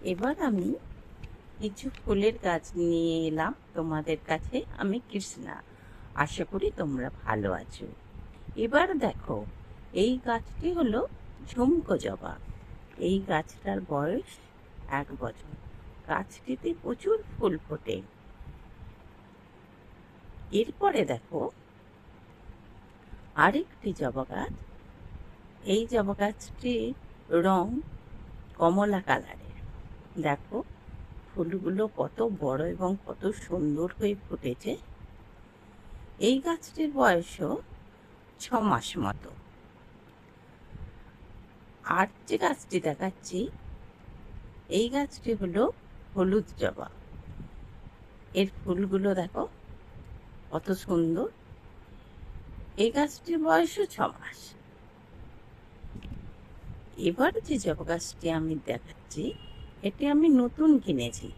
এবার আমি কিছু ফুলের গাছ নিয়ে এলাম তোমাদের কাছে। আমি কৃষ্ণা, আশা করি তোমরা ভালো আছো। এবার দেখো, এই গাছটি হলো ঝুমকো জবা। এই গাছটার বয়স 1 বছর। গাছটিতে প্রচুর ফুল ফোটে। এরপরে দেখো আরেকটি জবা গাছ। এই জবা গাছটির রং কমলা কালারের। দেখো ফুলগুলো কত বড় এবং কত সুন্দর হয়ে ফুটেছে। এই গাছটির বয়সও 6 মাস মতো। আর যে গাছটি দেখাচ্ছি, এই গাছটি হলো হলুদ জবা। এর ফুলগুলো দেখো কত সুন্দর। এই গাছটির বয়সও 6 মাস। এবার যে জবা গাছটি আমি দেখাচ্ছি, এটি আমি নতুন কিনেছি।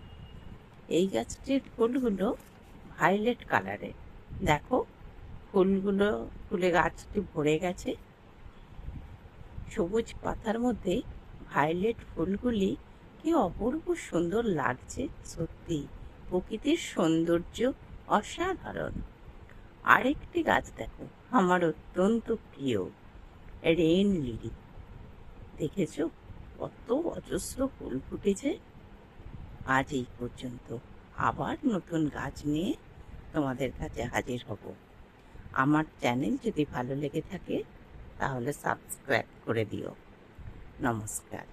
এই গাছটির ফুলগুলো ভায়োলেট কালারের। দেখো ফুলগুলো, ফুলে গাছটি ভরে গেছে। সবুজ পাতার মধ্যে ভায়োলেট ফুলগুলি কি অপূর্ব সুন্দর লাগছে। সত্যি প্রকৃতির সৌন্দর্য অসাধারণ। আরেকটি গাছ দেখো, আমার অত্যন্ত প্রিয় রেইন লিলি। দেখেছো কত অজস্র ফুল ফুটেছে। আজ এই পর্যন্ত। আবার নতুন গাছ নিয়ে তোমাদের কাছে হাজির হব। আমার চ্যানেল যদি ভালো লেগে থাকে তাহলে সাবস্ক্রাইব করে দিও। নমস্কার।